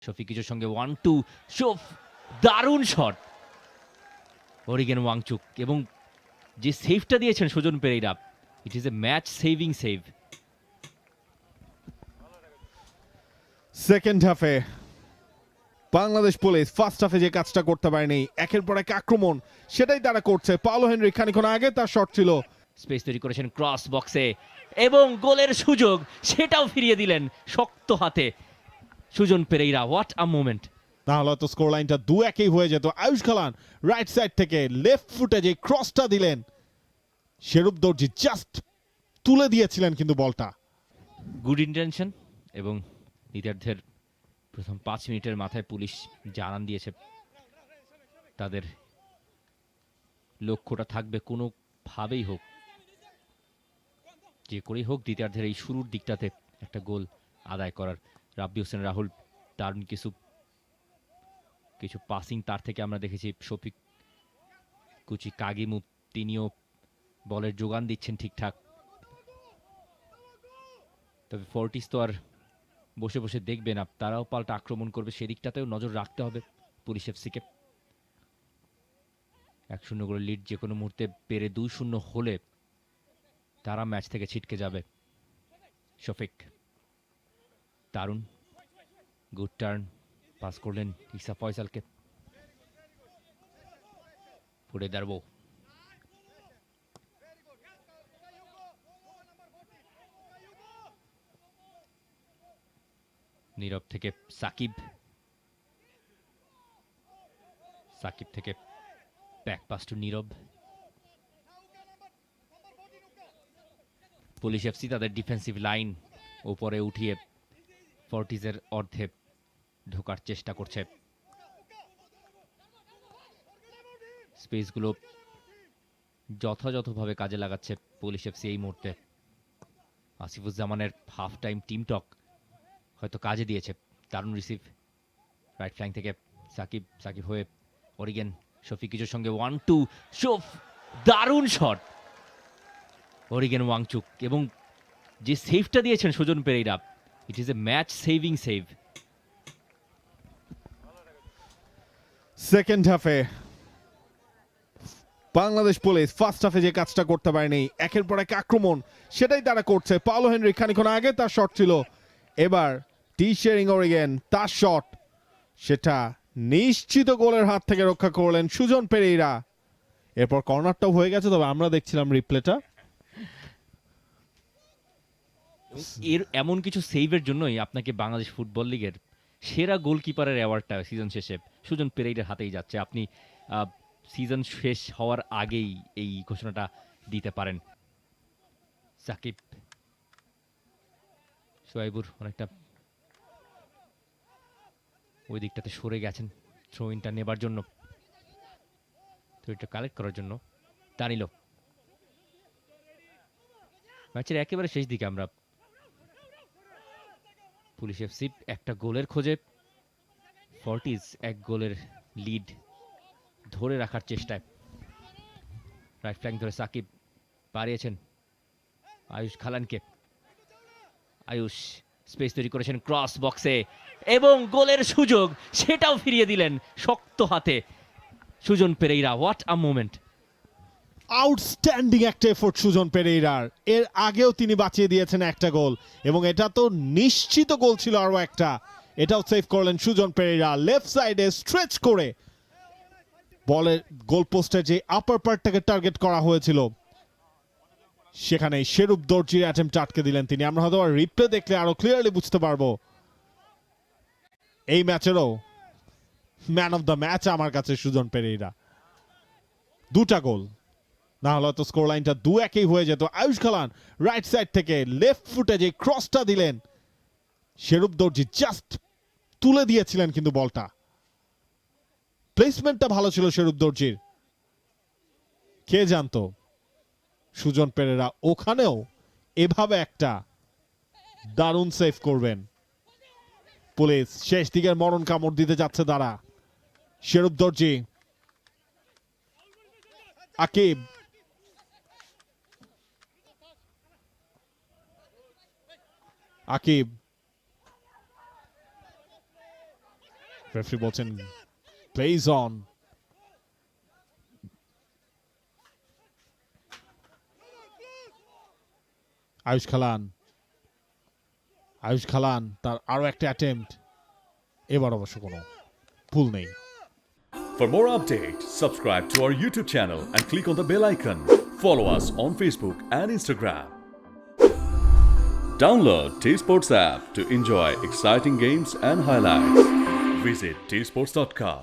শফিক কিছুর সঙ্গে 1-2 শোফ দারুণ শট অরিগেন ওয়াংচুক এবং যে সেভটা দিয়েছেন Sujan Pereira it is a match saving save. Second হাফে বাংলাদেশ পুলিশ ফার্স্ট হাফে যে কাজটা করতে পারেনি, একের পর এক আক্রমণ সেটাই তারা করছে। পাওলো হেনরি খানিকক্ষণ আগে তার শট ছিল, স্পেস তৈরি করেছেন ক্রস বক্সে এবং গোলের সুযোগ সেটাও ফিরিয়ে দিলেন শক্ত হাতে Sujan Pereira. What a moment! তাহলে হয়তো স্কোর লাইনটা 2-1 হয়ে যেত। আয়ুষ খালান রাইট সাইড থেকে লেফট ফুটে যে ক্রসটা দিলেন, শেরুপ দর্জি জাস্ট তুলে দিয়েছিলেন কিন্তু বলটা। গুড ইন্টেনশন এবং দ্বিতীয়ার্ধের প্রথম 5 মিনিটের মাথায় পুলিশ জানান দিয়েছে তাদের লক্ষ্যটা থাকবে কোনোভাবেই হোক, যে করেই হোক দ্বিতীয়ার্ধের এই শুরুর দিকটাতে একটা গোল আদায় করার। রাব্বি হোসেন রাহুল দারুণ কিছু পাসিং তার থেকে আমরা দেখেছি। শফিক কুচি কাগিমু তিনিও বলের যোগান দিচ্ছেন ঠিকঠাক। তবে ফর্টিস তো আর বসে বসে দেখবে না, তারাও পাল্টা আক্রমণ করবে, সেদিকটাতেও নজর রাখতে হবে পুলিশ এফসিকে। 1-0 করে লিড যে কোনো মুহূর্তে পেরে 2-0 হলে তারা ম্যাচ থেকে ছিটকে যাবে। শফিক দারুণ গুড টার্ন পাস করলেন ইসা ফয়সালকে, ফুটে দাঁড়বো নীরব থেকে সাকিব থেকে back pass to Nirob. Police FC তাদের ডিফেন্সিভ লাইন উপরে উঠিয়ে ফর্টিজের অর্ধে ঢোকার চেষ্টা করছে। স্পেসগুলো যথাযথভাবে কাজে লাগাচ্ছে পুলিশ এফসি এই মুহূর্তে। আসিফুজ্জামানের হাফ টাইম টিম টক হয়তো কাজে দিয়েছে। দারুণ রিসিভ রাইট ফ্ল্যাঙ্ক থেকে সাকিব হয়ে অরিগেন শফিক কিছুর সঙ্গে 1-2 শোফ দারুণ শট অরিগেন ওয়াংচুক এবং যে সেভটা দিয়েছেন Sujan Pereira it is a match saving save. Second হাফে বাংলাদেশ পুলিশ ফার্স্ট হাফে যে কাজটা করতে পারেনি, একের পর এক আক্রমণ সেটাই তারা করছে। পাওলো হেনরি খানিকক্ষণ আগে তার শট ছিল, এবার টি শেরিং অরিগেন তার শট সেটা নিশ্চিত গোলের হাত থেকে রক্ষা করলেন সুজন পেরেইরা। এরপর কর্নারটাও হয়ে গেছে, তবে আমরা দেখছিলাম রিপ্লেটা। এর এমন কিছু সেভের জন্যই আপনাকে বাংলাদেশ ফুটবল লিগের সেরা গোলকিপারের অ্যাওয়ার্ডটা সিজন শেষে সুজন পেরেইরার হাতেই যাচ্ছে। আপনি সিজন শেষ হওয়ার আগেই এই ঘোষণাটা দিতে পারেন। সাকিব সোয়াইবুর অনেকটা ওই দিকটাতে সরে গেছেন থ্রো ইনটা নেবার জন্য, থ্রোটা কালেক্ট করার জন্য। দানিলো ম্যাচের একেবারে শেষ দিকে আমরা পুলিশ এফসি একটা গোলের খোঁজে, ফর্টিজ এক গোলের লিড ধরে রাখার চেষ্টায়। রাইট ফ্ল্যাঙ্ক ধরে সাকিব বাড়িয়েছেন আয়ুষ খালানকে, আয়ুষ স্পেস তৈরি করেছেন ক্রস বক্সে এবং গোলের সুযোগ সেটাও ফিরিয়ে দিলেন শক্ত হাতে Sujan Pereira. What a moment! Outstanding একটা এফোর্ট সুজন পেরেইরার। এর আগেও তিনি বাঁচিয়ে দিয়েছেন একটা গোল এবং এটা তো নিশ্চিত গোল ছিল আরো একটা, এটাও সেভ করলেন সুজন পেরেইরা। লেফট সাইডে স্ট্রেচ করে বলের গোল পোস্টের যে আপার পার্টটাকে টার্গেট করা হয়েছিল সেখানে শেরুপ দর্জির অ্যাটেম্পট আটকে দিলেন তিনি। আমরা হয়তো রিপ্লে দেখলে আরো ক্লিয়ারলি বুঝতে পারবো। এই ম্যাচেরও ম্যান অফ দ্য ম্যাচ আমার কাছে সুজন পেরেইরা। দুটা গোল, না হলে তো স্কোর লাইনটা 2-1 হয়ে যেত। আয়ুষ খালান রাইট সাইড থেকে লেফট ফুটে যে ক্রসটা দিলেন, শেরুপ দর্জি জাস্ট তুলে দিয়েছিলেন কিন্তু বলটা। প্লেসমেন্টটা ভালো ছিল শেরুপ দর্জির, কে জানতো সুজন পেরেরা ওখানেও এভাবে একটা দারুণ সেভ করবেন। পুলিশ শেষ দিকের মরণ কামড় দিতে যাচ্ছে তারা। শেরুপ দর্জি, আকিব, আকিব রেফারি বলছেন প্লেজ অন। আয়ুষ খালান তার আরো একটা অ্যাটেম্পট, এবার অবশ্য কোনো ভুল নেই। For more updates, subscribe to our YouTube channel and click on the bell icon. Follow us on Facebook and Instagram. Download T-Sports app to enjoy exciting games and highlights. Visit tsports.com.